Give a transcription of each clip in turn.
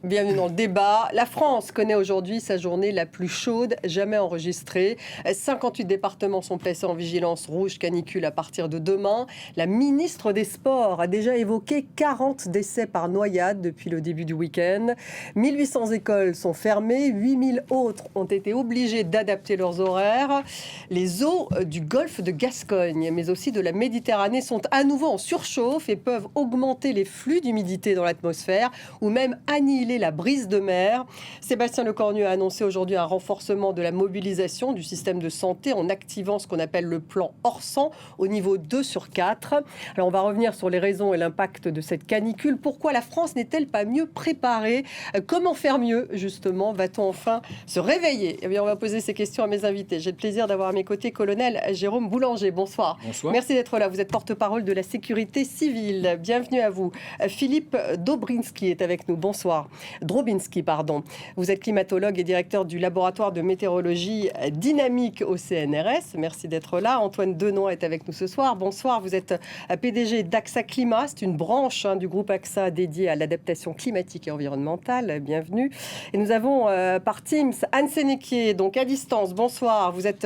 Bienvenue dans le débat. La France connaît aujourd'hui sa journée la plus chaude jamais enregistrée. 58 départements sont placés en vigilance rouge canicule à partir de demain. La ministre des Sports a déjà évoqué 40 décès par noyade depuis le début du week-end. 1800 écoles sont fermées, 8000 autres ont été obligées d'adapter leurs horaires. Les eaux du golfe de Gascogne, mais aussi de la Méditerranée, sont à nouveau en surchauffe et peuvent augmenter les flux d'humidité dans l'atmosphère ou même annihiler la brise de mer. Sébastien Lecornu a annoncé aujourd'hui un renforcement de la mobilisation du système de santé en activant ce qu'on appelle le plan Orsan au niveau 2 sur 4. Alors on va revenir sur les raisons et l'impact de cette canicule. Pourquoi la France n'est-elle pas mieux préparée? Comment faire mieux justement? Va-t-on enfin se réveiller? Eh bien, on va poser ces questions à mes invités. J'ai le plaisir d'avoir à mes côtés colonel Jérôme Boulanger. Bonsoir. Bonsoir. Merci d'être là. Vous êtes porte-parole de la sécurité civile. Bienvenue à vous. Philippe Dobrinski est avec nous. Bonsoir. Drobinski, pardon. Vous êtes climatologue et directeur du laboratoire de météorologie dynamique au CNRS. Merci d'être là. Antoine Denoy est avec nous ce soir. Bonsoir. Vous êtes PDG d'AXA Climat. C'est une branche du groupe AXA dédiée à l'adaptation climatique et environnementale. Bienvenue. Et nous avons par Teams Anne Sénéquier, donc à distance. Bonsoir. Vous êtes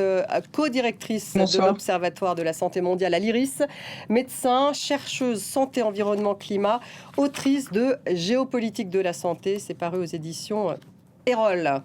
co-directrice de l'Observatoire de la santé mondiale à l'IRIS, médecin, chercheuse santé, environnement, climat, autrice de Géopolitique de la santé. C'est paru aux éditions Erol.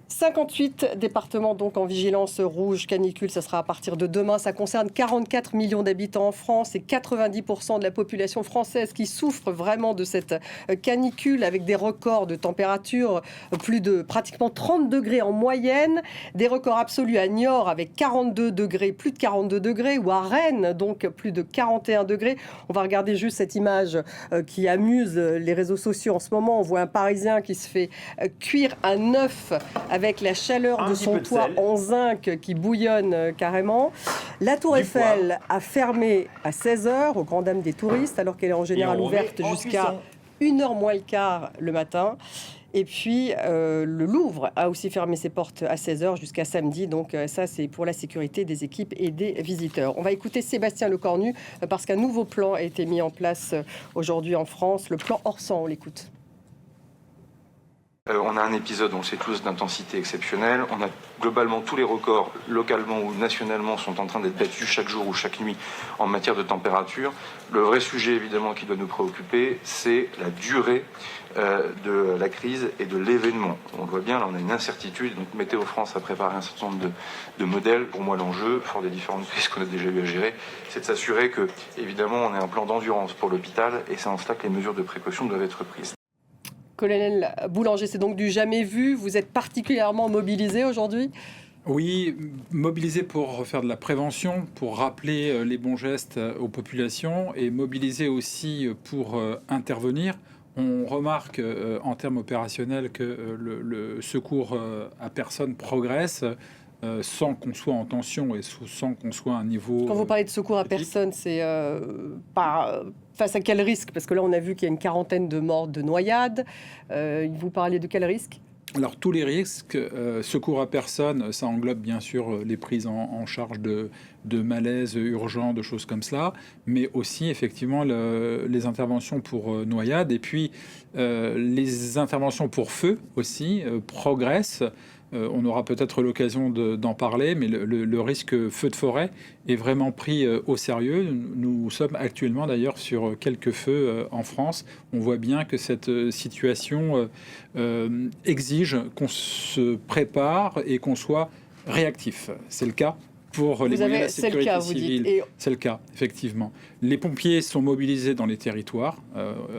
58 départements donc en vigilance rouge canicule, ça sera à partir de demain. Ça concerne 44 millions d'habitants en France et 90% de la population française qui souffre vraiment de cette canicule avec des records de température, plus de pratiquement 30 degrés en moyenne, des records absolus à Niort avec 42 degrés, plus de 42 degrés, ou à Rennes, donc plus de 41 degrés. On va regarder juste cette image qui amuse les réseaux sociaux en ce moment. On voit un Parisien qui se fait cuire un œuf avec la chaleur de son toit en zinc qui bouillonne carrément. La Tour Eiffel a fermé à 16h aux grandes dames des touristes, alors qu'elle est en général ouverte jusqu'à 1h moins le quart le matin. Et puis, le Louvre a aussi fermé ses portes à 16h jusqu'à samedi. Donc, ça, c'est pour la sécurité des équipes et des visiteurs. On va écouter Sébastien Lecornu parce qu'un nouveau plan a été mis en place aujourd'hui en France. Le plan Orsan, on l'écoute. On a un épisode, on le sait tous, d'intensité exceptionnelle. On a globalement tous les records, localement ou nationalement, sont en train d'être battus chaque jour ou chaque nuit en matière de température. Le vrai sujet, évidemment, qui doit nous préoccuper, c'est la durée de la crise et de l'événement. On le voit bien, là, on a une incertitude. Donc, Météo France a préparé un certain nombre de modèles. Pour moi, l'enjeu, fort des différentes crises qu'on a déjà eu à gérer, c'est de s'assurer que, évidemment, on ait un plan d'endurance pour l'hôpital. Et c'est en cela que les mesures de précaution doivent être prises. Colonel Boulanger, c'est donc du jamais vu. Vous êtes particulièrement mobilisé aujourd'hui? Oui, mobilisé pour faire de la prévention, pour rappeler les bons gestes aux populations et mobilisé aussi pour intervenir. On remarque en termes opérationnels que le secours à personne progresse sans qu'on soit en tension et sans qu'on soit à un niveau... Quand vous parlez de secours à personne, c'est face à quel risque? Parce que là, on a vu qu'il y a une quarantaine de morts de noyades. Vous parlez de quel risque? Alors, tous les risques, secours à personne, ça englobe bien sûr les prises en charge de malaise urgent, de choses comme cela, mais aussi effectivement les interventions pour noyade. Et puis, les interventions pour feu aussi progressent. On aura peut-être l'occasion d'en parler, mais le risque feu de forêt est vraiment pris au sérieux. Nous sommes actuellement d'ailleurs sur quelques feux en France. On voit bien que cette situation exige qu'on se prépare et qu'on soit réactif. C'est le cas pour les moyens de la sécurité civile. C'est le cas, effectivement. Les pompiers sont mobilisés dans les territoires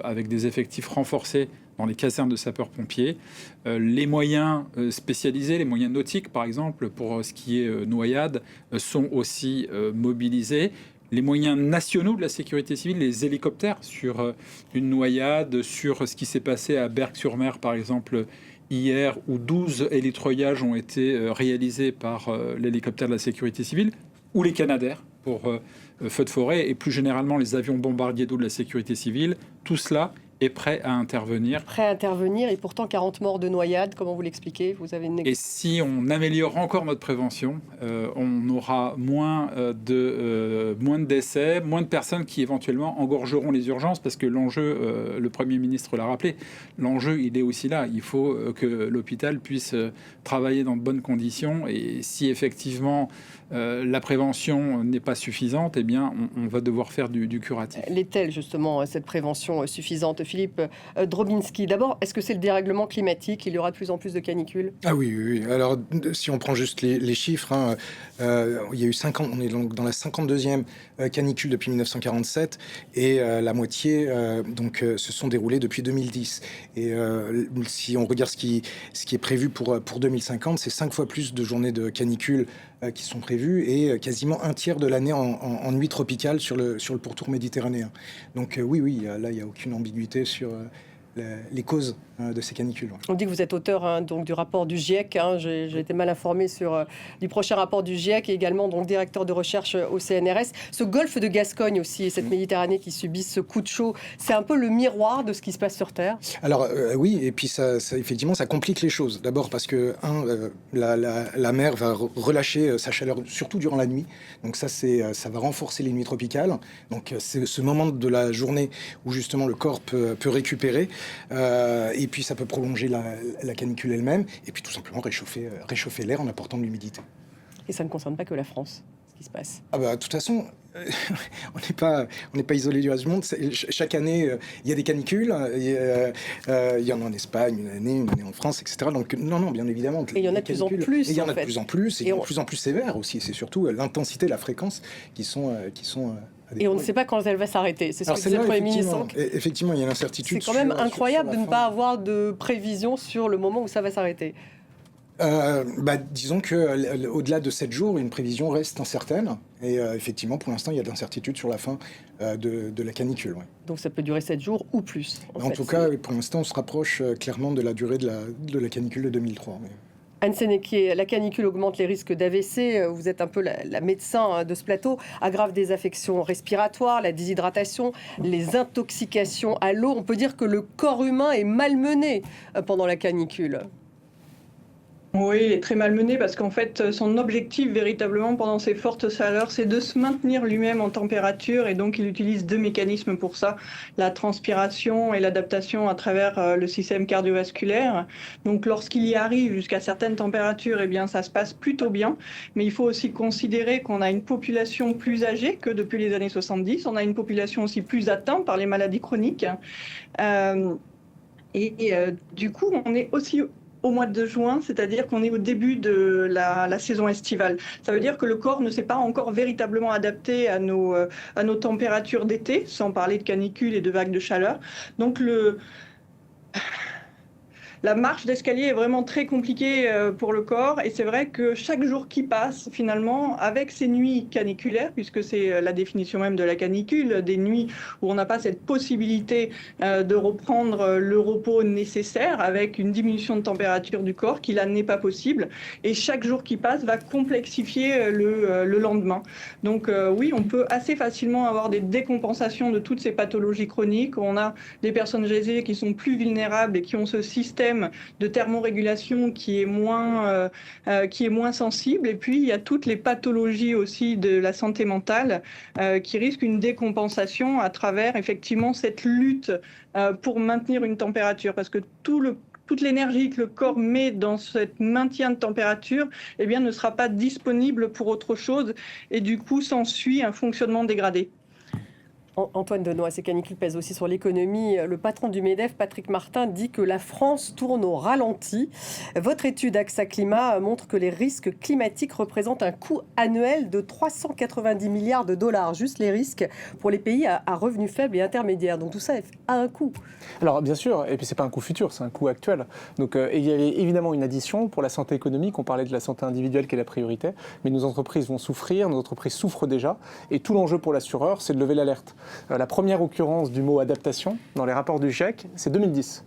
avec des effectifs renforcés dans les casernes de sapeurs-pompiers. Les moyens spécialisés, les moyens nautiques, par exemple, pour ce qui est noyade, sont aussi mobilisés. Les moyens nationaux de la sécurité civile, les hélicoptères sur une noyade, sur ce qui s'est passé à Berck-sur-Mer, par exemple, hier, où 12 hélitreuillages ont été réalisés par l'hélicoptère de la sécurité civile, ou les Canadair pour feux de forêt, et plus généralement les avions bombardiers d'eau de la sécurité civile. Tout cela est prêt à intervenir. Prêt à intervenir, et pourtant 40 morts de noyade, comment vous l'expliquez? Vous avez une... Et si on améliore encore notre prévention, on aura moins de décès, moins de personnes qui éventuellement engorgeront les urgences, parce que l'enjeu, le Premier ministre l'a rappelé, l'enjeu il est aussi là. Il faut que l'hôpital puisse travailler dans de bonnes conditions, et si effectivement la prévention n'est pas suffisante, eh bien on va devoir faire du curatif. L'est-elle justement cette prévention suffisante? Philippe Drobinski, d'abord, est-ce que c'est le dérèglement climatique? Il y aura de plus en plus de canicules? Ah oui, oui, oui. Alors, si on prend juste les chiffres, hein, il y a eu 50, on est donc dans la 52e canicule depuis 1947, et la moitié se sont déroulées depuis 2010. Et si on regarde ce qui est prévu pour 2050, c'est 5 fois plus de journées de canicule qui sont prévues, et quasiment un tiers de l'année en nuit tropicale sur le pourtour méditerranéen. Donc oui, là, il n'y a aucune ambiguïté sur les causes de ces canicules. On dit que vous êtes auteur donc du rapport du GIEC. J'ai été mal informé du prochain rapport du GIEC, et également donc directeur de recherche au CNRS. Ce golfe de Gascogne aussi, et cette Méditerranée qui subit ce coup de chaud, c'est un peu le miroir de ce qui se passe sur Terre. Alors oui, et puis ça effectivement ça complique les choses. D'abord parce que la mer va relâcher sa chaleur surtout durant la nuit. Donc ça va renforcer les nuits tropicales. Donc c'est ce moment de la journée où justement le corps peut récupérer. Et puis ça peut prolonger la canicule elle-même, et puis tout simplement réchauffer l'air en apportant de l'humidité. Et ça ne concerne pas que la France, ce qui se passe. Ah bah, de toute façon, on n'est pas isolé du reste du monde. Chaque année, il y a des canicules. Il y en a en Espagne une année en France, etc. Donc non, bien évidemment. Et il y en a de plus en plus. Et il y en a de plus en plus, et de plus en plus sévères aussi. C'est surtout l'intensité, la fréquence qui sont et on ne sait pas quand elle va s'arrêter. C'est ce que disait le Premier ministre. Effectivement, il y a l'incertitude. C'est quand même incroyable de ne pas avoir de prévision sur le moment où ça va s'arrêter. Disons que au-delà de 7 jours, une prévision reste incertaine. Et effectivement, pour l'instant, il y a de l'incertitude sur la fin de la canicule. Ouais. Donc ça peut durer 7 jours ou plus. En tout cas, pour l'instant, on se rapproche clairement de la durée de la canicule de 2003. Mais... Anne Sénéquier, la canicule augmente les risques d'AVC. Vous êtes un peu la médecin de ce plateau. Aggrave des affections respiratoires, la déshydratation, les intoxications à l'eau. On peut dire que le corps humain est malmené pendant la canicule. Oui, il est très malmené parce qu'en fait, son objectif véritablement pendant ces fortes chaleurs, c'est de se maintenir lui-même en température, et donc il utilise 2 mécanismes pour ça, la transpiration et l'adaptation à travers le système cardiovasculaire. Donc lorsqu'il y arrive jusqu'à certaines températures, eh bien ça se passe plutôt bien, mais il faut aussi considérer qu'on a une population plus âgée que depuis les années 70, on a une population aussi plus atteinte par les maladies chroniques, du coup on est aussi au mois de juin, c'est-à-dire qu'on est au début de la saison estivale. Ça veut dire que le corps ne s'est pas encore véritablement adapté à nos températures d'été, sans parler de canicule et de vagues de chaleur. Donc la marche d'escalier est vraiment très compliquée pour le corps, et c'est vrai que chaque jour qui passe, finalement, avec ces nuits caniculaires, puisque c'est la définition même de la canicule, des nuits où on n'a pas cette possibilité de reprendre le repos nécessaire avec une diminution de température du corps, qui là n'est pas possible, et chaque jour qui passe va complexifier le lendemain. Donc oui, on peut assez facilement avoir des décompensations de toutes ces pathologies chroniques. On a des personnes âgées qui sont plus vulnérables et qui ont ce système de thermorégulation qui est moins sensible, et puis il y a toutes les pathologies aussi de la santé mentale qui risquent une décompensation à travers effectivement cette lutte pour maintenir une température, parce que toute l'énergie que le corps met dans ce maintien de température, eh bien, ne sera pas disponible pour autre chose, et du coup s'ensuit un fonctionnement dégradé. Antoine Denoy, ces canicules pèsent aussi sur l'économie. Le patron du MEDEF, Patrick Martin, dit que la France tourne au ralenti. Votre étude AXA Climat montre que les risques climatiques représentent un coût annuel de 390 milliards de dollars, juste les risques pour les pays à revenus faibles et intermédiaires. Donc tout ça a un coût. Alors bien sûr, et puis c'est pas un coût futur, c'est un coût actuel. Donc il y avait évidemment une addition pour la santé économique. On parlait de la santé individuelle qui est la priorité, mais nos entreprises vont souffrir, nos entreprises souffrent déjà, et tout l'enjeu pour l'assureur, c'est de lever l'alerte. La première occurrence du mot adaptation dans les rapports du GIEC, c'est 2010.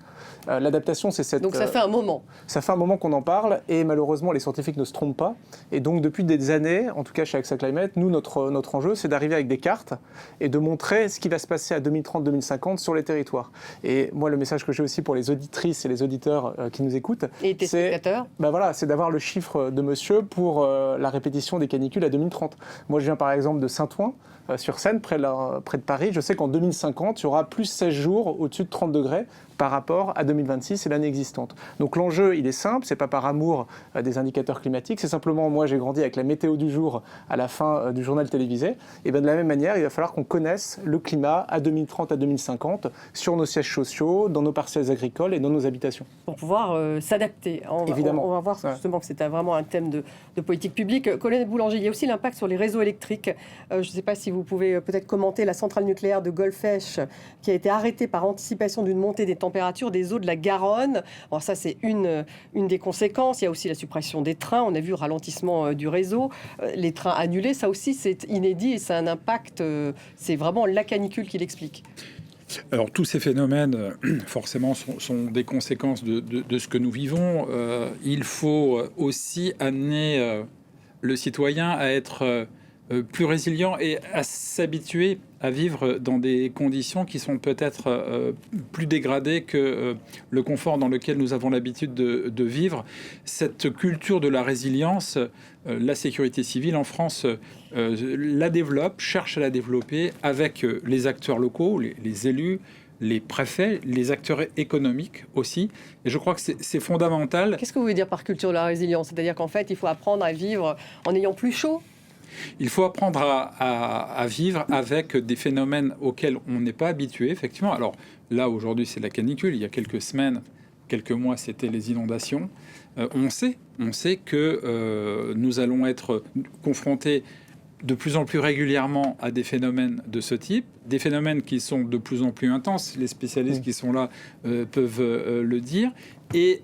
L'adaptation, c'est cette... Donc ça fait un moment. Ça fait un moment qu'on en parle et malheureusement les scientifiques ne se trompent pas. Et donc depuis des années, en tout cas chez AXA Climate, nous notre enjeu c'est d'arriver avec des cartes et de montrer ce qui va se passer à 2030-2050 sur les territoires. Et moi le message que j'ai aussi pour les auditrices et les auditeurs qui nous écoutent, et tes spectateurs, c'est d'avoir le chiffre de monsieur pour la répétition des canicules à 2030. Moi je viens par exemple de Saint-Ouen, sur Seine, près de Paris. Je sais qu'en 2050, il y aura plus 16 jours au-dessus de 30 degrés par rapport à 2026 et l'année existante. Donc l'enjeu, il est simple, c'est pas par amour des indicateurs climatiques, c'est simplement, moi j'ai grandi avec la météo du jour à la fin du journal télévisé, et bien de la même manière, il va falloir qu'on connaisse le climat à 2030 à 2050 sur nos sièges sociaux, dans nos parcelles agricoles et dans nos habitations. Pour pouvoir s'adapter. Évidemment. On va voir justement que c'est vraiment un thème de politique publique. Colonel Boulanger, il y a aussi l'impact sur les réseaux électriques. Je ne sais pas si vous pouvez peut-être commenter la centrale nucléaire de Golfech qui a été arrêtée par anticipation d'une montée des températures des eaux de la Garonne. Alors ça, c'est une des conséquences. Il y a aussi la suppression des trains. On a vu le ralentissement du réseau. Les trains annulés, ça aussi, c'est inédit et ça a un impact. C'est vraiment la canicule qui l'explique. Alors tous ces phénomènes, forcément, sont des conséquences de ce que nous vivons. Il faut aussi amener le citoyen à être plus résilient et à s'habituer à vivre dans des conditions qui sont peut-être plus dégradées que le confort dans lequel nous avons l'habitude de vivre. Cette culture de la résilience, la sécurité civile en France la développe, cherche à la développer avec les acteurs locaux, les élus, les préfets, les acteurs économiques aussi. Et je crois que c'est fondamental. Qu'est-ce que vous voulez dire par culture de la résilience ? C'est-à-dire qu'en fait, il faut apprendre à vivre en ayant plus chaud ? Il faut apprendre à vivre avec des phénomènes auxquels on n'est pas habitué, effectivement. Alors là, aujourd'hui, c'est la canicule. Il y a quelques semaines, quelques mois, c'était les inondations. On sait que nous allons être confrontés de plus en plus régulièrement à des phénomènes de ce type, des phénomènes qui sont de plus en plus intenses. Les spécialistes qui sont là peuvent le dire, et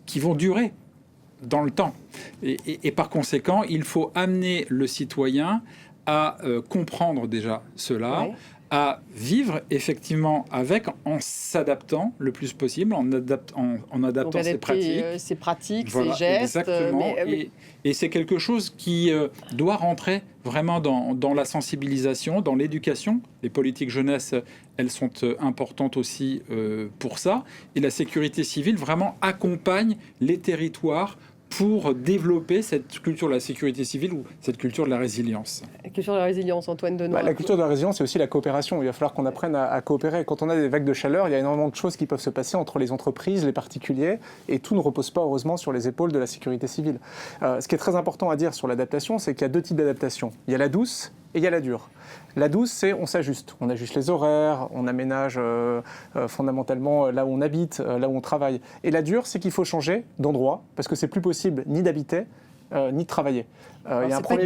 qui vont durer dans le temps. Et par conséquent, il faut amener le citoyen à comprendre déjà cela, ouais, à vivre effectivement avec, en s'adaptant le plus possible, en adaptant ses pratiques. Ses pratiques, voilà, ses gestes. Exactement. Et c'est quelque chose qui doit rentrer vraiment dans la sensibilisation, dans l'éducation. Les politiques jeunesse, elles sont importantes aussi pour ça. Et la sécurité civile vraiment accompagne les territoires pour développer cette culture de la sécurité civile ou cette culture de la résilience. La culture de la résilience, Antoine Denoy. La culture de la résilience, c'est aussi la coopération. Il va falloir qu'on apprenne à coopérer. Quand on a des vagues de chaleur, il y a énormément de choses qui peuvent se passer entre les entreprises, les particuliers, et tout ne repose pas, heureusement, sur les épaules de la sécurité civile. Ce qui est très important à dire sur l'adaptation, c'est qu'il y a deux types d'adaptation. Il y a la douce et il y a la dure. La douce, c'est on s'ajuste. On ajuste les horaires, on aménage fondamentalement là où on habite, là où on travaille. Et la dure, c'est qu'il faut changer d'endroit, parce que c'est plus possible ni d'habiter, ni de travailler.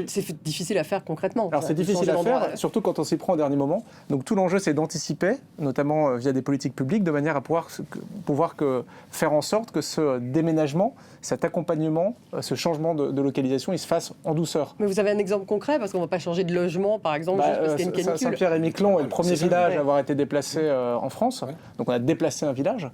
C'est difficile à faire concrètement. Alors c'est difficile à faire, surtout quand on s'y prend au dernier moment. Donc tout l'enjeu, c'est d'anticiper, notamment via des politiques publiques, de manière à pouvoir faire en sorte que ce déménagement, cet accompagnement, ce changement de localisation, il se fasse en douceur. Mais vous avez un exemple concret, parce qu'on ne va pas changer de logement, par exemple, juste parce qu'il y a une canicule. Saint-Pierre-et-Miquelon est le premier village à avoir été déplacé en France. Ouais. Donc on a déplacé un village.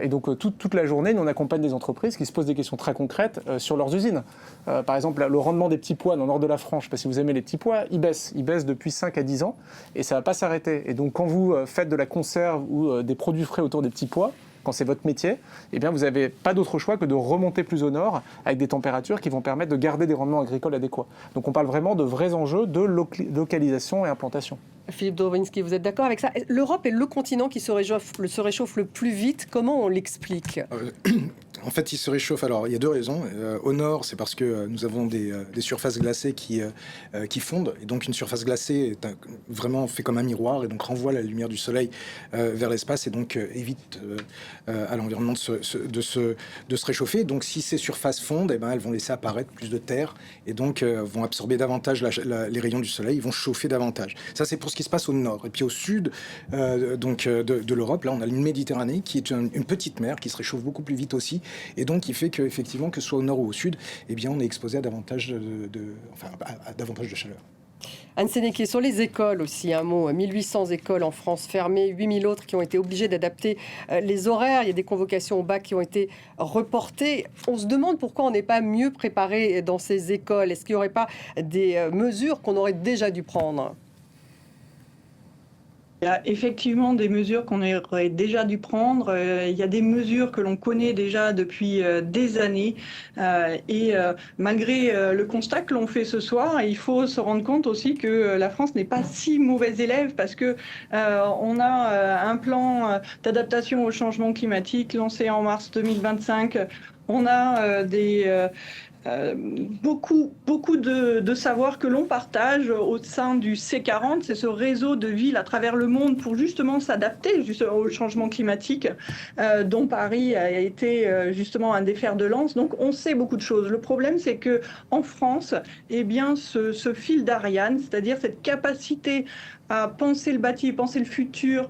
Et donc toute la journée, nous on accompagne des entreprises qui se posent des questions très concrètes sur leurs usines. Par exemple, le rendement des petits pois dans le nord de la France, je ne sais pas si vous aimez les petits pois, il baisse depuis 5 à 10 ans et ça ne va pas s'arrêter. Et donc quand vous faites de la conserve ou des produits frais autour des petits pois, quand c'est votre métier, eh bien vous n'avez pas d'autre choix que de remonter plus au nord avec des températures qui vont permettre de garder des rendements agricoles adéquats. Donc on parle vraiment de vrais enjeux de localisation et implantation. Philippe Drobinski, vous êtes d'accord avec ça ? L'Europe est le continent qui se réchauffe le plus vite. Comment on l'explique ? En fait, il se réchauffe. Alors, il y a deux raisons. Au nord, c'est parce que nous avons des surfaces glacées qui fondent. Et donc, une surface glacée est vraiment fait comme un miroir et donc renvoie la lumière du soleil vers l'espace et donc évite à l'environnement de se réchauffer. Donc, si ces surfaces fondent, eh ben, elles vont laisser apparaître plus de terre et donc vont absorber davantage les rayons du soleil. Ils vont chauffer davantage. Ça, c'est pour ce qui se passe au nord. Et puis au sud de l'Europe, là, on a une Méditerranée qui est une petite mer qui se réchauffe beaucoup plus vite aussi. Et donc, qui fait qu'effectivement, que ce soit au nord ou au sud, eh bien, on est exposé à davantage de chaleur. Anne Sénéquier, sur les écoles aussi, un mot. 1800 écoles en France fermées, 8000 autres qui ont été obligées d'adapter les horaires. Il y a des convocations au bac qui ont été reportées. On se demande pourquoi on n'est pas mieux préparé dans ces écoles. Est-ce qu'il n'y aurait pas des mesures qu'on aurait déjà dû prendre ? Il y a effectivement des mesures qu'on aurait déjà dû prendre. Il y a des mesures que l'on connaît déjà depuis des années. Malgré le constat que l'on fait ce soir, il faut se rendre compte aussi que la France n'est pas si mauvais élève parce que on a un plan d'adaptation au changement climatique lancé en mars 2025. On a beaucoup de savoir que l'on partage au sein du C40, c'est ce réseau de villes à travers le monde pour justement s'adapter au changement climatique dont Paris a été justement un des fers de lance. Donc on sait beaucoup de choses. Le problème, c'est que en France, eh bien, ce fil d'Ariane, c'est-à-dire cette capacité à penser le bâti, penser le futur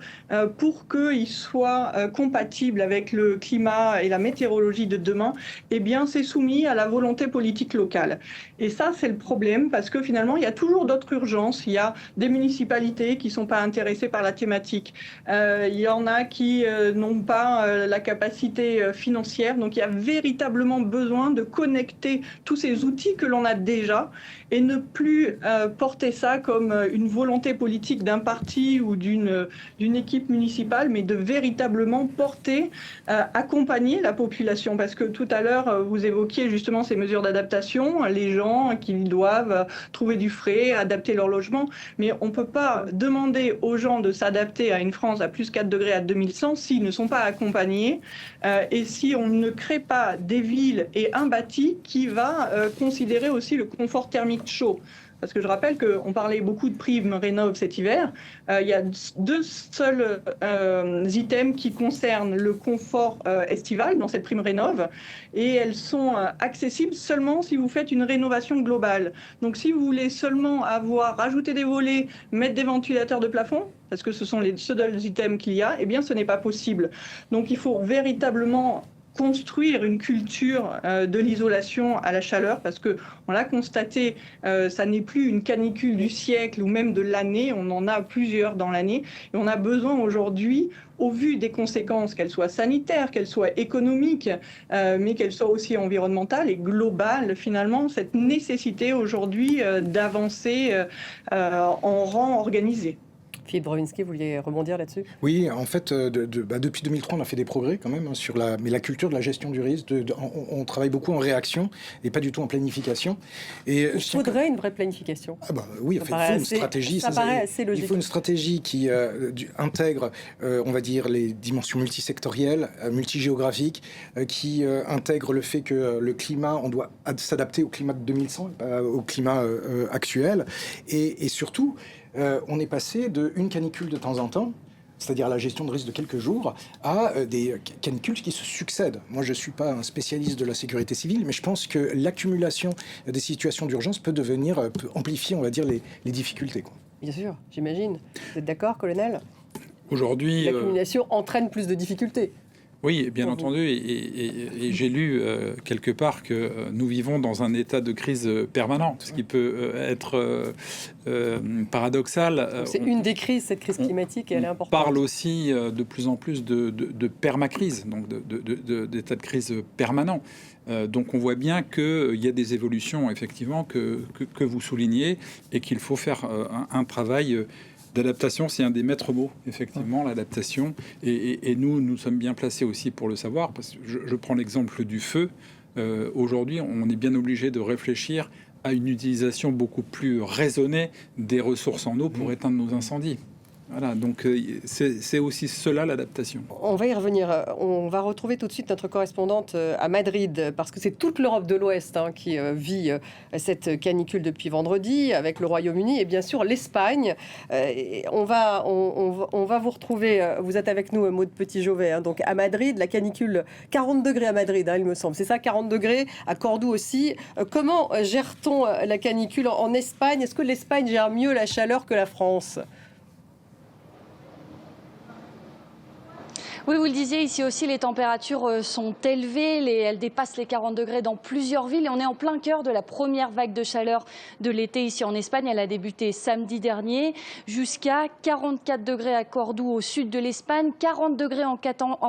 pour qu'il soit compatible avec le climat et la météorologie de demain, eh bien, c'est soumis à la volonté politique locale. Et ça, c'est le problème parce que finalement, il y a toujours d'autres urgences. Il y a des municipalités qui ne sont pas intéressées par la thématique. Il y en a qui n'ont pas la capacité financière. Donc, il y a véritablement besoin de connecter tous ces outils que l'on a déjà et ne plus porter ça comme une volonté politique d'un parti ou d'une équipe municipale, mais de véritablement porter, accompagner la population. Parce que tout à l'heure, vous évoquiez justement ces mesures d'adaptation, les gens qui doivent trouver du frais, adapter leur logement, mais on ne peut pas demander aux gens de s'adapter à une France à plus 4 degrés à 2100 s'ils ne sont pas accompagnés et si on ne crée pas des villes et un bâti qui va considérer aussi le confort thermique chaud. Parce que je rappelle qu'on parlait beaucoup de primes Rénov' cet hiver. Il y a deux seuls items qui concernent le confort estival dans cette prime Rénov'. Et elles sont accessibles seulement si vous faites une rénovation globale. Donc si vous voulez seulement rajouter des volets, mettre des ventilateurs de plafond, parce que ce sont les seuls items qu'il y a, eh bien ce n'est pas possible. Donc il faut véritablement construire une culture de l'isolation à la chaleur parce que on l'a constaté, ça n'est plus une canicule du siècle ou même de l'année, on en a plusieurs dans l'année et on a besoin aujourd'hui, au vu des conséquences, qu'elles soient sanitaires, qu'elles soient économiques, mais qu'elles soient aussi environnementales et globales, finalement, cette nécessité aujourd'hui d'avancer en rang organisé. Philippe Drowinski, vous vouliez rebondir là-dessus ? Oui, en fait, depuis 2003, on a fait des progrès quand même sur mais la culture de la gestion du risque. On travaille beaucoup en réaction et pas du tout en planification. Et il faudrait une vraie planification. Ah bah, oui, il faut une stratégie. Ça paraît assez logique. Il faut une stratégie qui intègre, on va dire, les dimensions multisectorielles, multigéographiques, qui intègre le fait que le climat, on doit s'adapter au climat de 2100, au climat actuel, et surtout. On est passé d'une canicule de temps en temps, c'est-à-dire la gestion de risque de quelques jours, à des canicules qui se succèdent. Moi, je ne suis pas un spécialiste de la sécurité civile, mais je pense que l'accumulation des situations d'urgence peut amplifier, on va dire, les difficultés. Quoi. Bien sûr, j'imagine. Vous êtes d'accord, colonel ? Aujourd'hui, l'accumulation entraîne plus de difficultés. Oui, bien entendu, et j'ai lu quelque part que nous vivons dans un état de crise permanent, ce qui peut être paradoxal. C'est une des crises, cette crise climatique, et elle est importante. On parle aussi de plus en plus de permacrise, donc d'état de crise permanent. Donc on voit bien qu'il y a des évolutions, effectivement, que vous soulignez, et qu'il faut faire un travail d'adaptation. C'est un des maîtres mots, effectivement, l'adaptation. Et nous sommes bien placés aussi pour le savoir, parce que je prends l'exemple du feu. Aujourd'hui, on est bien obligé de réfléchir à une utilisation beaucoup plus raisonnée des ressources en eau pour éteindre nos incendies. Voilà, donc c'est aussi cela l'adaptation. On va y revenir. On va retrouver tout de suite notre correspondante à Madrid, parce que c'est toute l'Europe de l'Ouest qui vit cette canicule depuis vendredi, avec le Royaume-Uni et bien sûr l'Espagne. On va vous retrouver. Vous êtes avec nous, Maud Petit-Jovet, donc à Madrid, la canicule, 40 degrés à Madrid, il me semble. C'est ça, 40 degrés à Cordoue aussi. Comment gère-t-on la canicule en Espagne ? Est-ce que l'Espagne gère mieux la chaleur que la France ? Oui, vous le disiez, ici aussi les températures sont élevées, elles dépassent les 40 degrés dans plusieurs villes et on est en plein cœur de la première vague de chaleur de l'été ici en Espagne. Elle a débuté samedi dernier, jusqu'à 44 degrés à Cordoue au sud de l'Espagne, 40 degrés en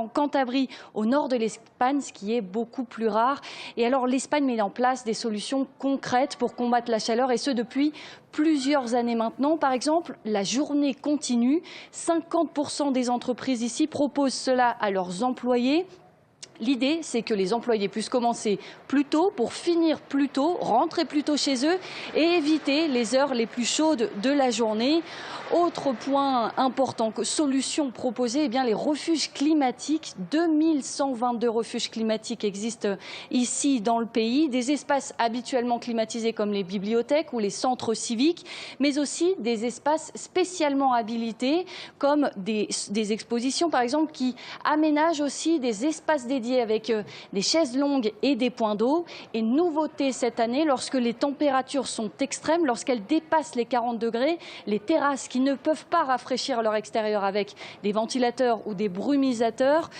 Cantabrie au nord de l'Espagne, ce qui est beaucoup plus rare. Et alors l'Espagne met en place des solutions concrètes pour combattre la chaleur et ce depuis plusieurs années maintenant. Par exemple, la journée continue. 50% des entreprises ici proposent cela à leurs employés. L'idée, c'est que les employés puissent commencer plus tôt pour finir plus tôt, rentrer plus tôt chez eux et éviter les heures les plus chaudes de la journée. Autre point important, solution proposée, eh bien, les refuges climatiques. 2122 refuges climatiques existent ici dans le pays. Des espaces habituellement climatisés comme les bibliothèques ou les centres civiques, mais aussi des espaces spécialement habilités comme des expositions par exemple qui aménagent aussi des espaces dédiés avec des chaises longues et des points d'eau. Et nouveauté cette année, lorsque les températures sont extrêmes, lorsqu'elles dépassent les 40 degrés, les terrasses qui ne peuvent pas rafraîchir leur extérieur avec des ventilateurs ou des brumisateurs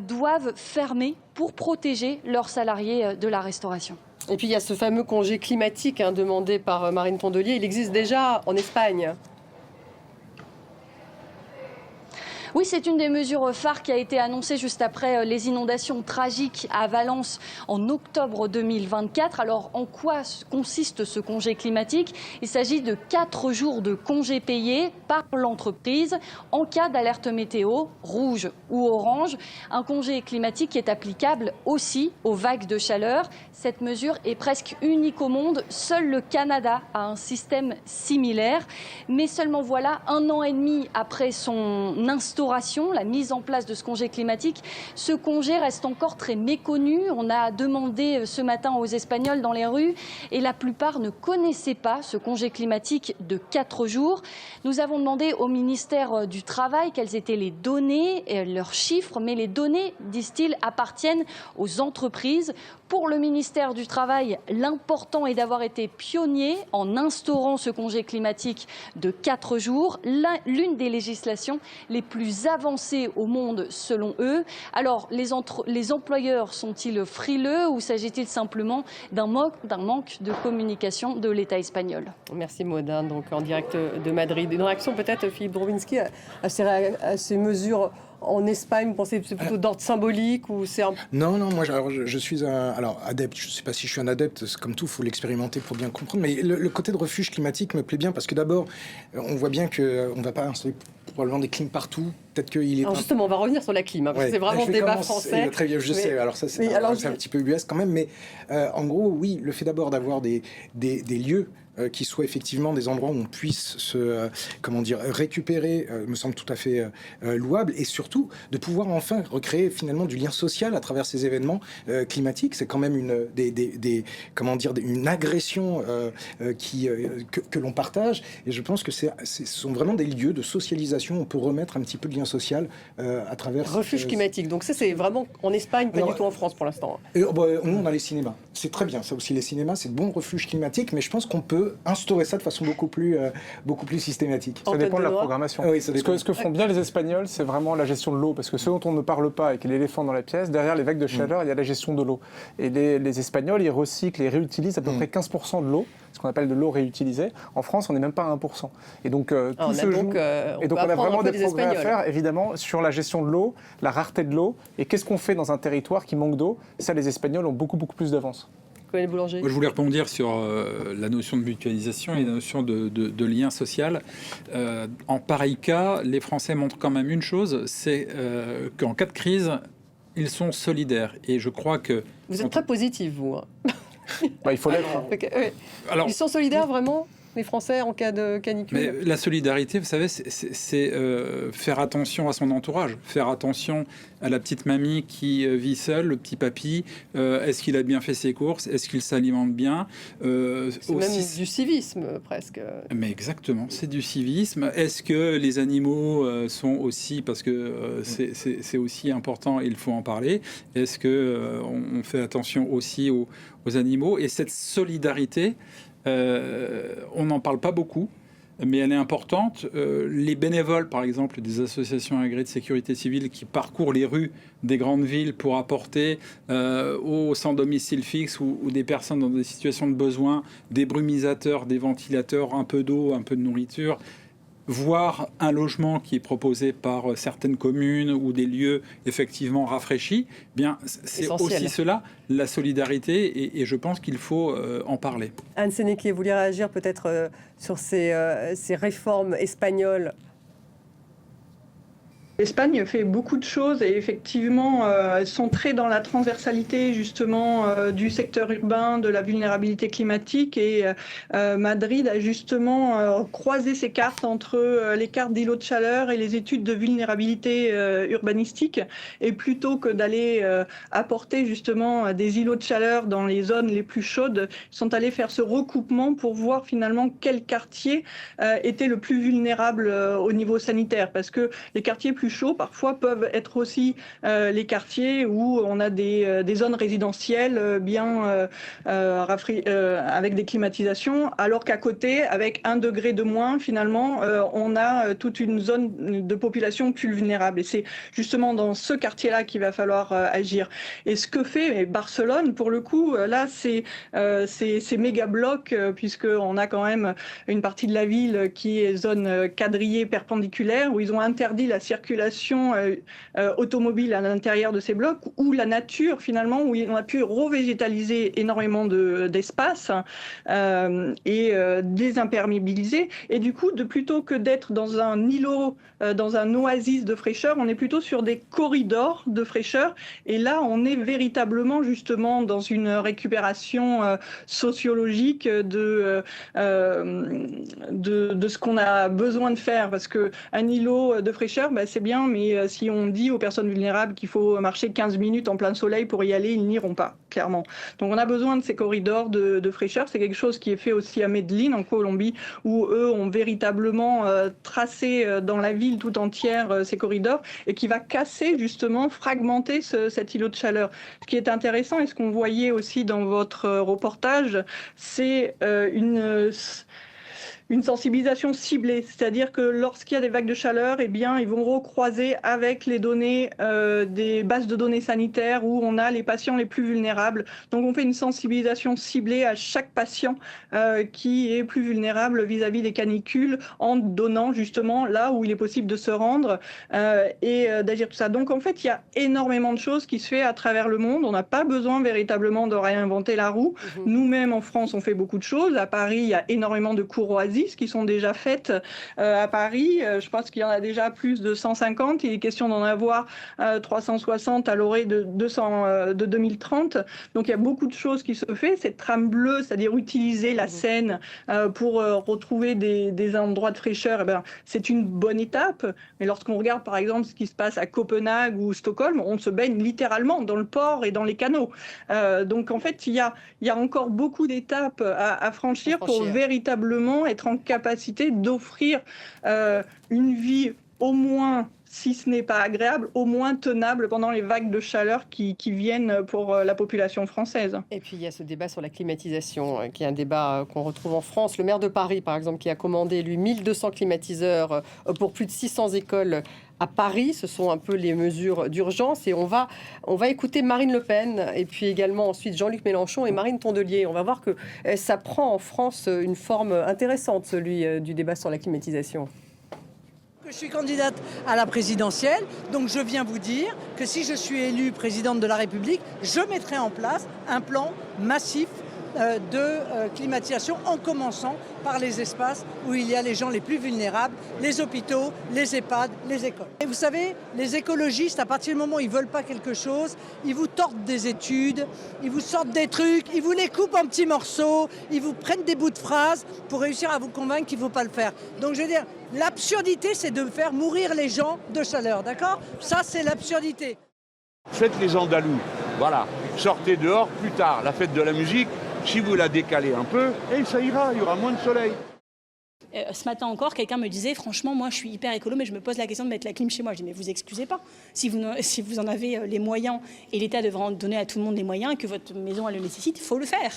doivent fermer pour protéger leurs salariés de la restauration. Et puis il y a ce fameux congé climatique demandé par Marine Tondelier. Il existe déjà en Espagne. Oui, c'est une des mesures phares qui a été annoncée juste après les inondations tragiques à Valence en octobre 2024. Alors, en quoi consiste ce congé climatique? Il s'agit de 4 jours de congés payés par l'entreprise en cas d'alerte météo rouge ou orange. Un congé climatique qui est applicable aussi aux vagues de chaleur. Cette mesure est presque unique au monde. Seul le Canada a un système similaire. Mais seulement voilà, 1 an et demi après son instauration, la mise en place de ce congé climatique, ce congé reste encore très méconnu. On a demandé ce matin aux Espagnols dans les rues et la plupart ne connaissaient pas ce congé climatique de 4 jours. Nous avons demandé au ministère du Travail quelles étaient les données, leurs chiffres, mais les données, disent-ils, appartiennent aux entreprises. Pour le ministère du Travail, l'important est d'avoir été pionnier en instaurant ce congé climatique de 4 jours, l'une des législations les plus avancées au monde selon eux. Alors, les employeurs sont-ils frileux ou s'agit-il simplement d'un manque de communication de l'État espagnol? Merci Maudin, donc en direct de Madrid. Une réaction peut-être, Philippe Drobinski, à ces mesures en Espagne, vous pensez que c'est plutôt d'ordre symbolique ou c'est un... Non, moi je suis adepte, je ne sais pas si je suis un adepte, c'est comme tout, il faut l'expérimenter pour bien comprendre, mais le côté de refuge climatique me plaît bien parce que d'abord, on voit bien qu'on ne va pas installer probablement des clims partout, peut-être qu'il est... Alors justement, on va revenir sur la clim, parce que c'est vraiment le débat français. Très bien, je sais, alors ça c'est un petit peu ubuesque quand même, mais en gros, oui, le fait d'abord d'avoir des lieux qui soient effectivement des endroits où on puisse se récupérer me semble tout à fait louable, et surtout de pouvoir enfin recréer finalement du lien social à travers ces événements climatiques. C'est quand même une agression que l'on partage, et je pense que ce sont vraiment des lieux de socialisation où on peut remettre un petit peu de lien social à travers... Refuge climatique, donc ça c'est vraiment en Espagne, pas du tout en France pour l'instant. Nous on a les cinémas, c'est très bien, ça aussi les cinémas, c'est de bons refuges climatiques, mais je pense qu'on peut instaurer ça de façon beaucoup plus systématique. Ça dépend de la programmation. Oui, ça dépend. Ce que font bien les Espagnols, c'est vraiment la gestion de l'eau, parce que ce dont on ne parle pas et qui est l'éléphant dans la pièce, derrière les vagues de chaleur, il y a la gestion de l'eau. Et les Espagnols, ils recyclent et réutilisent à peu près 15% de l'eau, ce qu'on appelle de l'eau réutilisée. En France, on n'est même pas à 1%. Et donc, tout se joue. Et donc, on a vraiment des progrès à faire, évidemment, sur la gestion de l'eau, la rareté de l'eau, et qu'est-ce qu'on fait dans un territoire qui manque d'eau. Ça, les Espagnols ont beaucoup plus d'avance. Boulanger. Moi, je voulais rebondir sur la notion de mutualisation et la notion de lien social. En pareil cas, les Français montrent quand même une chose, c'est qu'en cas de crise, ils sont solidaires. Et je crois que... Vous êtes très positif, vous. Il faut l'être. Alors, ils sont solidaires, vraiment, les Français, en cas de canicule? Mais la solidarité, vous savez, c'est faire attention à son entourage, faire attention à la petite mamie qui vit seule, le petit papy. Est-ce qu'il a bien fait ses courses? Est-ce qu'il s'alimente bien? C'est même du civisme, presque. Mais exactement, c'est du civisme. Est-ce que les animaux sont aussi, parce que c'est aussi important, il faut en parler, est-ce qu'on fait attention aussi aux animaux? Et cette solidarité, on n'en parle pas beaucoup. mais elle est importante. Les bénévoles, par exemple, des associations agréées de sécurité civile qui parcourent les rues des grandes villes pour apporter aux sans domicile fixe ou des personnes dans des situations de besoin des brumisateurs, des ventilateurs, un peu d'eau, un peu de nourriture, voire un logement qui est proposé par certaines communes ou des lieux effectivement rafraîchis, bien c'est aussi cela, la solidarité, et je pense qu'il faut en parler. Anne Sénéquier, vous voulez réagir peut-être sur ces réformes espagnoles? L'Espagne fait beaucoup de choses et effectivement, elles sont très dans la transversalité justement du secteur urbain, de la vulnérabilité climatique, et Madrid a justement croisé ses cartes entre les cartes d'îlots de chaleur et les études de vulnérabilité urbanistique, et plutôt que d'aller apporter justement des îlots de chaleur dans les zones les plus chaudes, ils sont allés faire ce recoupement pour voir finalement quel quartier était le plus vulnérable au niveau sanitaire, parce que les quartiers plus chauds parfois peuvent être aussi les quartiers où on a des zones résidentielles bien avec des climatisations, alors qu'à côté, avec 1 degré de moins, finalement, on a toute une zone de population plus vulnérable. Et c'est justement dans ce quartier-là qu'il va falloir agir. Et ce que fait Barcelone, pour le coup, là, c'est méga blocs, puisqu'on a quand même une partie de la ville qui est zone quadrillée perpendiculaire, où ils ont interdit la circulation automobile à l'intérieur de ces blocs, où la nature, finalement, où on a pu revégétaliser énormément d'espace et désimperméabiliser. Et du coup, plutôt que d'être dans un îlot, dans un oasis de fraîcheur, on est plutôt sur des corridors de fraîcheur. Et là, on est véritablement, justement, dans une récupération sociologique de ce qu'on a besoin de faire. Parce qu'un îlot de fraîcheur, c'est bien, mais si on dit aux personnes vulnérables qu'il faut marcher 15 minutes en plein soleil pour y aller, ils n'iront pas, clairement. Donc on a besoin de ces corridors de fraîcheur. C'est quelque chose qui est fait aussi à Medellín, en Colombie, où eux ont véritablement tracé dans la ville tout entière ces corridors, et qui va casser, justement, fragmenter cet îlot de chaleur. Ce qui est intéressant, et ce qu'on voyait aussi dans votre reportage, c'est une sensibilisation ciblée, c'est-à-dire que lorsqu'il y a des vagues de chaleur, eh bien, ils vont recroiser avec les données des bases de données sanitaires où on a les patients les plus vulnérables. Donc on fait une sensibilisation ciblée à chaque patient qui est plus vulnérable vis-à-vis des canicules, en donnant justement là où il est possible de se rendre et d'agir tout ça. Donc en fait, il y a énormément de choses qui se fait à travers le monde. On n'a pas besoin véritablement de réinventer la roue. Nous-mêmes en France, on fait beaucoup de choses. À Paris, il y a énormément de cours oasis qui sont déjà faites à Paris. Je pense qu'il y en a déjà plus de 150. Il est question d'en avoir 360 à l'orée de 2030. Donc il y a beaucoup de choses qui se font. Cette trame bleue, c'est-à-dire utiliser la Seine pour retrouver des endroits de fraîcheur, c'est une bonne étape. Mais lorsqu'on regarde par exemple ce qui se passe à Copenhague ou Stockholm, on se baigne littéralement dans le port et dans les canaux. Donc en fait, il y a encore beaucoup d'étapes à franchir pour véritablement être en capacité d'offrir une vie au moins, si ce n'est pas agréable, au moins tenable pendant les vagues de chaleur qui viennent pour la population française. Et puis il y a ce débat sur la climatisation, qui est un débat qu'on retrouve en France. Le maire de Paris, par exemple, qui a commandé, lui, 1200 climatiseurs pour plus de 600 écoles à Paris. Ce sont un peu les mesures d'urgence. Et on va écouter Marine Le Pen, et puis également ensuite Jean-Luc Mélenchon et Marine Tondelier. On va voir que ça prend en France une forme intéressante, celui du débat sur la climatisation. Je suis candidate à la présidentielle, donc je viens vous dire que si je suis élue présidente de la République, je mettrai en place un plan massif de climatisation, en commençant par les espaces où il y a les gens les plus vulnérables, les hôpitaux, les EHPAD, les écoles. Et vous savez, les écologistes, à partir du moment où ils ne veulent pas quelque chose, ils vous tordent des études, ils vous sortent des trucs, ils vous les coupent en petits morceaux, ils vous prennent des bouts de phrases pour réussir à vous convaincre qu'il ne faut pas le faire. Donc je veux dire, l'absurdité, c'est de faire mourir les gens de chaleur, d'accord ? Ça, c'est l'absurdité. Faites les Andalous, voilà. Sortez dehors plus tard, la fête de la musique. Si vous la décalez un peu, et ça ira, il y aura moins de soleil. Ce matin encore, quelqu'un me disait, franchement, moi je suis hyper écolo, mais je me pose la question de mettre la clim chez moi. Je dis, mais vous excusez pas. Si vous en avez les moyens, et l'État devra en donner à tout le monde les moyens, que votre maison elle le nécessite, il faut le faire.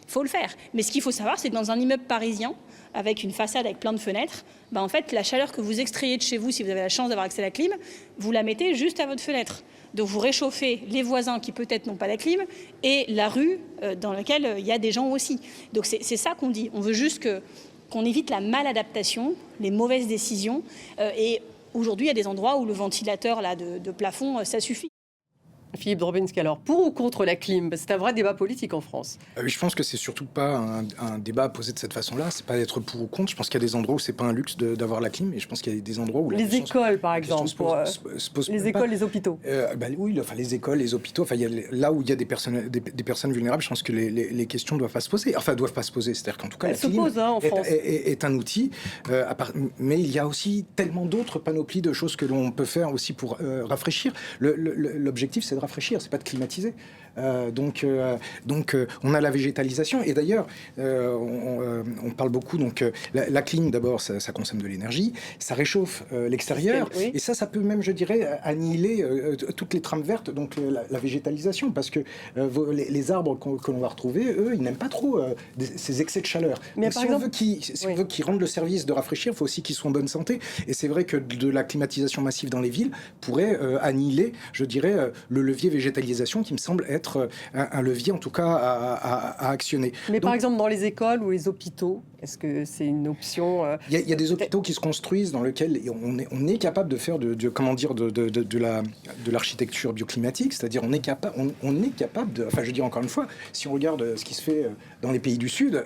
il faut le faire. Mais ce qu'il faut savoir, c'est que dans un immeuble parisien, avec une façade avec plein de fenêtres, en fait, la chaleur que vous extrayez de chez vous, si vous avez la chance d'avoir accès à la clim, vous la mettez juste à votre fenêtre. Donc vous réchauffez les voisins qui peut-être n'ont pas la clim et la rue dans laquelle il y a des gens aussi. Donc c'est ça qu'on dit. On veut juste qu'on évite la maladaptation, les mauvaises décisions. Et aujourd'hui, il y a des endroits où le ventilateur là, de plafond, ça suffit. Philippe Drobinski, alors, pour ou contre la clim? C'est un vrai débat politique en France. Je pense que c'est surtout pas un débat posé de cette façon-là. C'est pas d'être pour ou contre. Je pense qu'il y a des endroits où c'est pas un luxe d'avoir la clim, et je pense qu'il y a des endroits où les écoles, par exemple, les écoles, les hôpitaux. Oui, enfin les écoles, les hôpitaux. Enfin, là où il y a des personnes vulnérables, je pense que les questions doivent pas se poser. Enfin, doivent pas se poser. C'est-à-dire qu'en tout cas, la clim en France. est un outil. Mais il y a aussi tellement d'autres panoplies de choses que l'on peut faire aussi pour rafraîchir. L'objectif, c'est de rafraîchir, c'est pas de climatiser. Donc, on a la végétalisation. Et d'ailleurs, on parle beaucoup. Donc, la clim, d'abord, ça consomme de l'énergie, ça réchauffe l'extérieur, oui. Et ça peut même, je dirais, annihiler toutes les trames vertes. Donc, la végétalisation, parce que les arbres que l'on va retrouver, eux, ils n'aiment pas trop ces excès de chaleur. Mais donc, on veut qu'ils rendent le service de rafraîchir, il faut aussi qu'ils soient en bonne santé. Et c'est vrai que de la climatisation massive dans les villes pourrait annihiler, je dirais, le levier végétalisation qui me semble être un levier en tout cas à actionner. Mais par exemple dans les écoles ou les hôpitaux, est-ce que c'est une option Il y a des hôpitaux qui se construisent dans lesquels on est capable de faire de l'architecture bioclimatique, c'est-à-dire on est capable de, enfin je dis encore une fois, si on regarde ce qui se fait dans les pays du Sud,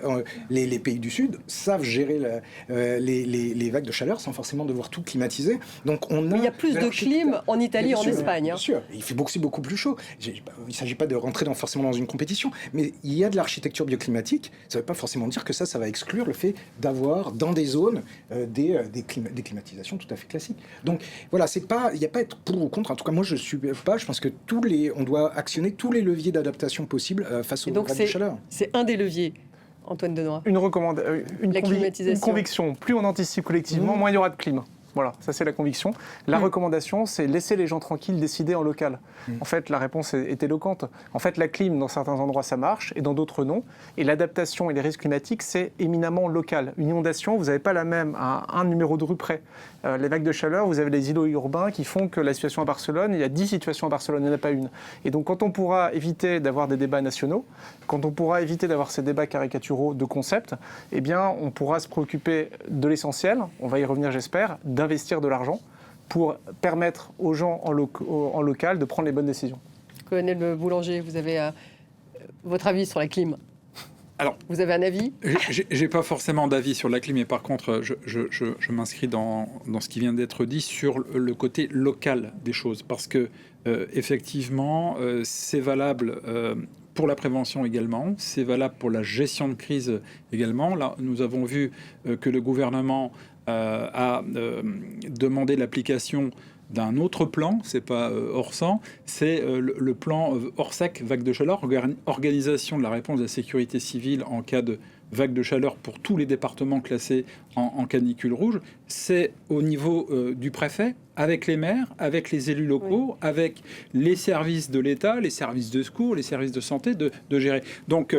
les pays du Sud savent gérer les vagues de chaleur sans forcément devoir tout climatiser. Donc mais il y a plus de clim en Italie et en Espagne. Bien sûr, il fait beaucoup plus chaud. Il ne s'agit pas de rentrer forcément dans une compétition, mais il y a de l'architecture bioclimatique. Ça ne veut pas forcément dire que ça va exclure le fait d'avoir dans des zones des climatisations tout à fait classiques. Donc voilà, il n'y a pas à être pour ou contre. En tout cas, moi je suis pas. Je pense que on doit actionner tous les leviers d'adaptation possibles face aux vagues de chaleur. C'est un des leviers. Antoine Denoy. Une conviction. Plus on anticipe collectivement, moins il y aura de clim. Voilà, ça c'est la conviction. La recommandation, c'est laisser les gens tranquilles décider en local. En fait, la réponse est éloquente. En fait, la clim, dans certains endroits, ça marche, et dans d'autres, non. Et l'adaptation et les risques climatiques, c'est éminemment local. Une inondation, vous n'avez pas la même à un numéro de rue près. Les vagues de chaleur, vous avez les îlots urbains qui font que la situation à Barcelone, il y a 10 situations à Barcelone, il n'y en a pas une. Et donc, quand on pourra éviter d'avoir des débats nationaux, quand on pourra éviter d'avoir ces débats caricaturaux de concepts, eh bien, on pourra se préoccuper de l'essentiel, on va y revenir, j'espère, d'investir de l'argent pour permettre aux gens en local de prendre les bonnes décisions. Colonel Boulanger, vous avez votre avis sur la clim? Alors, vous avez un avis? J'ai pas forcément d'avis sur la clim, mais par contre, je m'inscris dans ce qui vient d'être dit sur le côté local des choses, parce que effectivement, c'est valable pour la prévention également, c'est valable pour la gestion de crise également. Là, nous avons vu que le gouvernement a demandé l'application d'un autre plan, c'est pas Orsan, c'est le plan Orsec, vague de chaleur, organisation de la réponse de la sécurité civile en cas de vague de chaleur pour tous les départements classés en canicule rouge. C'est au niveau du préfet, avec les maires, avec les élus locaux, avec les services de l'État, les services de secours, les services de santé, de gérer. Donc,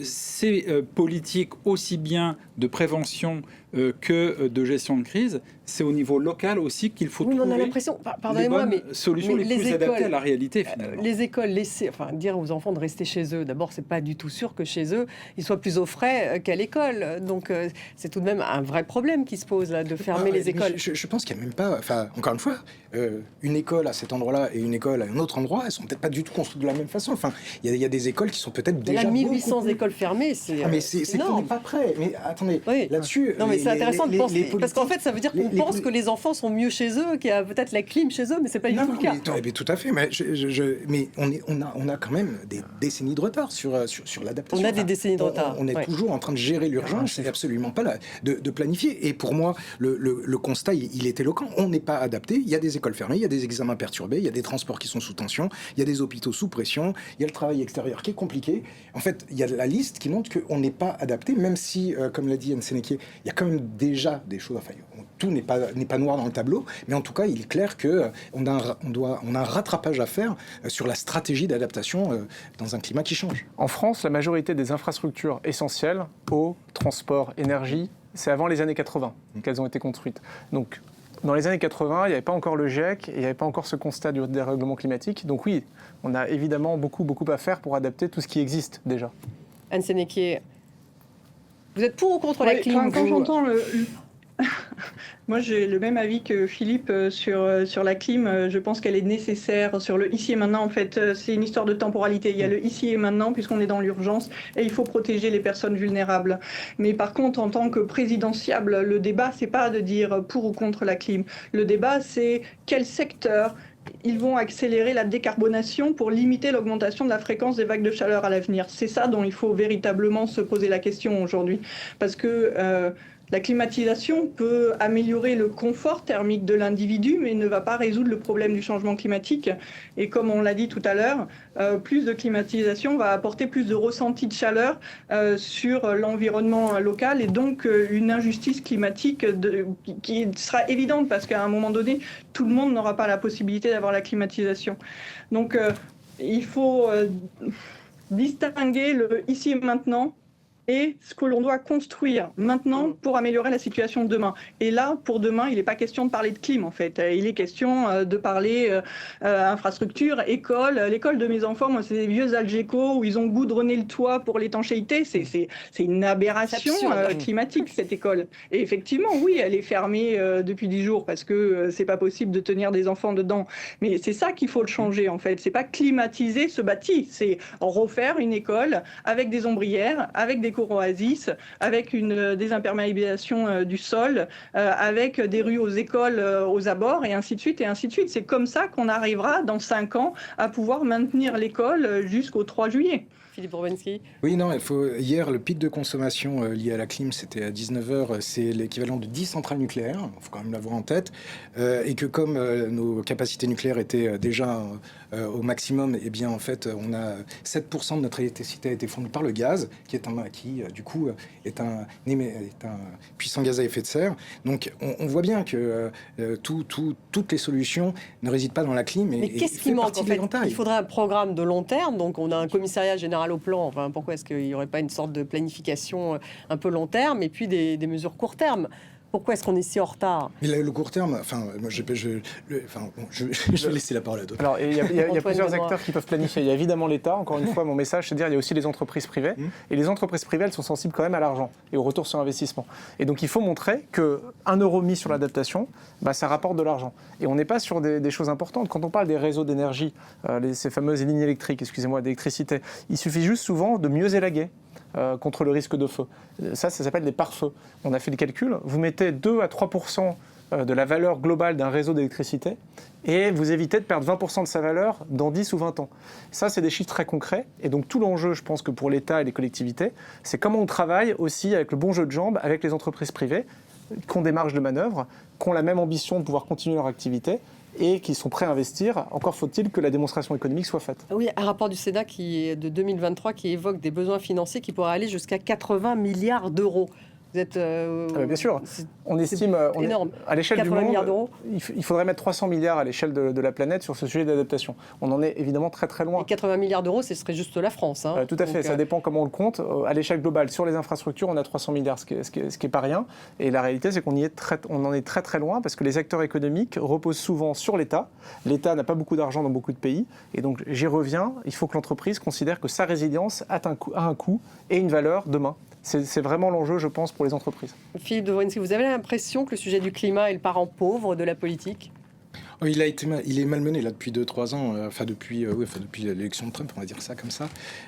ces politiques aussi bien de prévention que de gestion de crise, c'est au niveau local aussi qu'il faut trouver on a l'impression, pardonnez-moi, mais solutions les plus adaptées à la réalité finalement. Les écoles, dire aux enfants de rester chez eux, d'abord, c'est pas du tout sûr que chez eux, ils soient plus au frais qu'à l'école. Donc, c'est tout de même un vrai problème qui se pose là, de fermer les écoles. Je pense qu'il n'y a même pas, enfin, encore une fois, une école à cet endroit-là et une école à un autre endroit, elles sont peut-être pas du tout construites de la même façon. Enfin, il y a des écoles qui sont peut-être déjà 1800 écoles fermées, c'est énorme. Pas prêt. Mais attendez, là-dessus. Non, mais c'est intéressant de penser, parce qu'en fait, ça veut dire qu'on pense que les enfants sont mieux chez eux, qu'il y a peut-être la clim chez eux, mais c'est pas du tout le cas. Mais tout à fait. Mais on a quand même des décennies de retard sur l'adaptation. On a des décennies de retard. On est toujours en train de gérer l'urgence. C'est absolument pas là de planifier. Et pour moi, le constat, il est éloquent. On n'est pas adapté. Il y a des écoles fermées, il y a des examens perturbés, il y a des transports qui sont sous tension, il y a des hôpitaux sous pression, il y a le travail extérieur qui est compliqué. En fait, il y a la liste qui montre qu'on n'est pas adapté, même si, comme l'a dit Anne Sénéquier, il y a quand même déjà des choses, enfin, tout n'est pas noir dans le tableau, mais en tout cas, il est clair qu'on a un rattrapage à faire sur la stratégie d'adaptation dans un climat qui change. En France, la majorité des infrastructures essentielles, eau, transport, énergie, c'est avant les années 80 qu'elles ont été construites. Donc, dans les années 80, il n'y avait pas encore le GIEC et il n'y avait pas encore ce constat du dérèglement climatique. Donc oui, on a évidemment beaucoup à faire pour adapter tout ce qui existe déjà. Anne Sénéquier, vous êtes pour ou contre la clim? Quand j'entends moi, j'ai le même avis que Philippe sur la clim. Je pense qu'elle est nécessaire sur le ici et maintenant. En fait, c'est une histoire de temporalité. Il y a le ici et maintenant, puisqu'on est dans l'urgence, et il faut protéger les personnes vulnérables. Mais par contre, en tant que présidentiable, le débat, c'est pas de dire pour ou contre la clim. Le débat, c'est quel secteur ils vont accélérer la décarbonation pour limiter l'augmentation de la fréquence des vagues de chaleur à l'avenir. C'est ça dont il faut véritablement se poser la question aujourd'hui. Parce que la climatisation peut améliorer le confort thermique de l'individu, mais ne va pas résoudre le problème du changement climatique. Et comme on l'a dit tout à l'heure, plus de climatisation va apporter plus de ressenti de chaleur sur l'environnement local et donc une injustice climatique qui sera évidente parce qu'à un moment donné, tout le monde n'aura pas la possibilité d'avoir la climatisation. Donc il faut distinguer le ici et maintenant et ce que l'on doit construire maintenant pour améliorer la situation de demain. Et là, pour demain, il n'est pas question de parler de clim, en fait. Il est question de parler infrastructure, école. L'école de mes enfants, moi, c'est des vieux Algeco où ils ont goudronné le toit pour l'étanchéité. C'est une aberration climatique, cette école. Et effectivement, oui, elle est fermée depuis 10 jours parce que c'est pas possible de tenir des enfants dedans. Mais c'est ça qu'il faut le changer, en fait. C'est pas climatiser ce bâti, c'est refaire une école avec des ombrières, avec des oasis, avec une désimperméabilisation du sol, avec des rues aux écoles, aux abords, et ainsi de suite, et ainsi de suite. C'est comme ça qu'on arrivera, dans 5 ans, à pouvoir maintenir l'école jusqu'au 3 juillet. Philippe Bourbenski. Oui, non, hier, le pic de consommation lié à la clim, c'était à 19h, c'est l'équivalent de 10 centrales nucléaires, il faut quand même l'avoir en tête, et que comme nos capacités nucléaires étaient déjà au maximum, eh bien, en fait, on a 7% de notre électricité a été fournie par le gaz, qui du coup, est un puissant gaz à effet de serre. Donc, on voit bien que toutes les solutions ne résident pas dans la clim. Mais qu'est-ce qui manque, en fait? Il faudrait un programme de long terme, donc on a un commissariat général au plan. Enfin, pourquoi est-ce qu'il n'y aurait pas une sorte de planification un peu long terme et puis des mesures court terme? Pourquoi est-ce qu'on est si en retard? Mais le court terme, enfin, moi, je vais laisser la parole à d'autres. Alors, il y a plusieurs acteurs qui peuvent planifier. Il y a évidemment l'État. Encore une fois, mon message, c'est de dire il y a aussi les entreprises privées. Et les entreprises privées, elles sont sensibles quand même à l'argent et au retour sur investissement. Et donc, il faut montrer que 1 euro mis sur l'adaptation, ça rapporte de l'argent. Et on n'est pas sur des choses importantes. Quand on parle des réseaux d'énergie, ces fameuses lignes électriques, d'électricité, il suffit juste souvent de mieux élaguer contre le risque de feu. Ça s'appelle des pare-feux. On a fait le calcul. Vous mettez 2 à 3% de la valeur globale d'un réseau d'électricité et vous évitez de perdre 20% de sa valeur dans 10 ou 20 ans. Ça, c'est des chiffres très concrets. Et donc, tout l'enjeu, je pense que pour l'État et les collectivités, c'est comment on travaille aussi avec le bon jeu de jambes avec les entreprises privées qui ont des marges de manœuvre, qui ont la même ambition de pouvoir continuer leur activité et qui sont prêts à investir. Encore faut-il que la démonstration économique soit faite. Oui, un rapport du Sénat de 2023 qui évoque des besoins financiers qui pourraient aller jusqu'à 80 milliards d'euros. Vous êtes, bien sûr, on estime à l'échelle du monde, il faudrait mettre 300 milliards à l'échelle de la planète sur ce sujet d'adaptation. On en est évidemment très très loin. Et 80 milliards d'euros, ce serait juste la France. Hein. Tout à fait, ça dépend comment on le compte. À l'échelle globale, sur les infrastructures, on a 300 milliards, ce qui est pas rien. Et la réalité, c'est qu'on en est très très loin parce que les acteurs économiques reposent souvent sur l'État. L'État n'a pas beaucoup d'argent dans beaucoup de pays. Et donc, j'y reviens, il faut que l'entreprise considère que sa résilience a un coût et une valeur demain. C'est vraiment l'enjeu, je pense, pour les entreprises. Philippe Bourbenski, vous avez l'impression que le sujet du climat est le parent pauvre de la politique ? Il est malmené là depuis 2-3 ans, depuis l'élection de Trump, on va dire ça comme ça.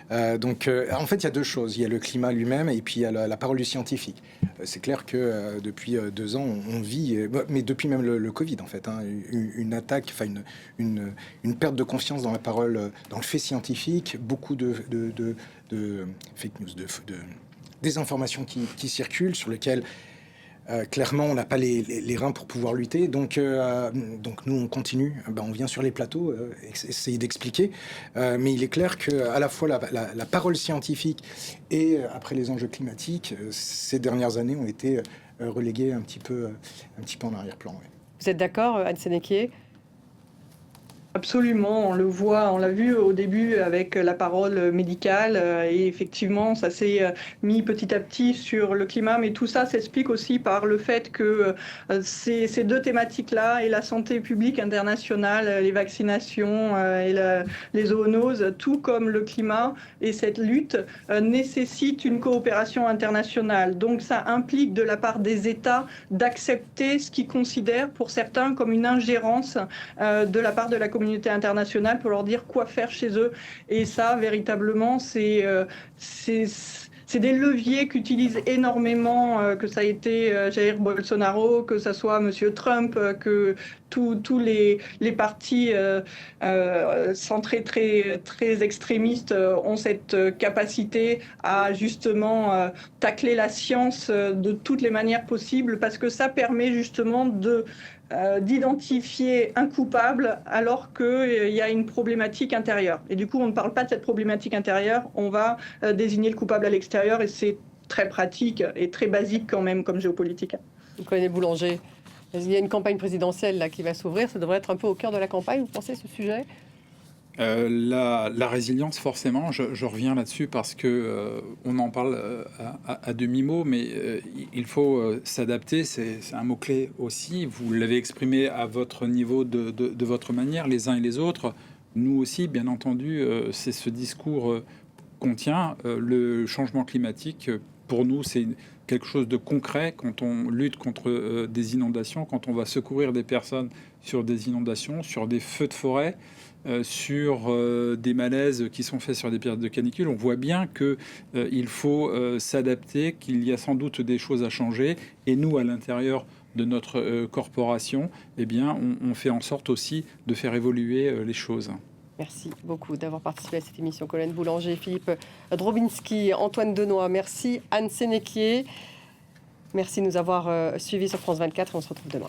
En fait, il y a deux choses. Il y a le climat lui-même et puis il y a la parole du scientifique. C'est clair que depuis 2 ans, on vit, mais depuis même le Covid, en fait, une attaque, une perte de confiance dans la parole, dans le fait scientifique, beaucoup de fake news, des informations qui circulent, sur lesquelles clairement, on n'a pas les reins pour pouvoir lutter. Donc nous, on continue. On vient sur les plateaux, essayer d'expliquer. Mais il est clair qu'à la fois la parole scientifique et après les enjeux climatiques, ces dernières années ont été relégués un petit peu en arrière-plan. Ouais. Vous êtes d'accord, Anne Sénéquier ? Absolument, on le voit, on l'a vu au début avec la parole médicale et effectivement ça s'est mis petit à petit sur le climat, mais tout ça s'explique aussi par le fait que ces deux thématiques-là et la santé publique internationale, les vaccinations et les zoonoses, tout comme le climat et cette lutte nécessitent une coopération internationale. Donc ça implique de la part des États d'accepter ce qu'ils considèrent pour certains comme une ingérence de la part de la communauté internationale pour leur dire quoi faire chez eux. Et ça, véritablement, c'est des leviers qu'utilisent énormément, que ça a été Jair Bolsonaro, que ça soit Monsieur Trump, que tous les partis centrés très extrémistes ont cette capacité à justement tacler la science de toutes les manières possibles, parce que ça permet justement d'identifier un coupable alors qu'il y a une problématique intérieure. Et du coup, on ne parle pas de cette problématique intérieure, on va désigner le coupable à l'extérieur et c'est très pratique et très basique quand même comme géopolitique. Colonel Boulanger, il y a une campagne présidentielle là, qui va s'ouvrir, ça devrait être un peu au cœur de la campagne, vous pensez, ce sujet ? La résilience, forcément, je reviens là-dessus parce que on en parle à demi-mot, mais il faut s'adapter, c'est un mot-clé aussi. Vous l'avez exprimé à votre niveau de votre manière, les uns et les autres. Nous aussi, bien entendu, c'est ce discours qu'on tient. Le changement climatique, pour nous, c'est quelque chose de concret quand on lutte contre des inondations, quand on va secourir des personnes sur des inondations, sur des feux de forêt. Sur des malaises qui sont faits sur des périodes de canicule, on voit bien qu'il faut s'adapter, qu'il y a sans doute des choses à changer. Et nous, à l'intérieur de notre corporation, eh bien, on fait en sorte aussi de faire évoluer les choses. Merci beaucoup d'avoir participé à cette émission. Colonel Boulanger, Philippe Drobinski, Antoine Denoy, merci. Anne Sénéquier, merci de nous avoir suivis sur France 24 et on se retrouve demain.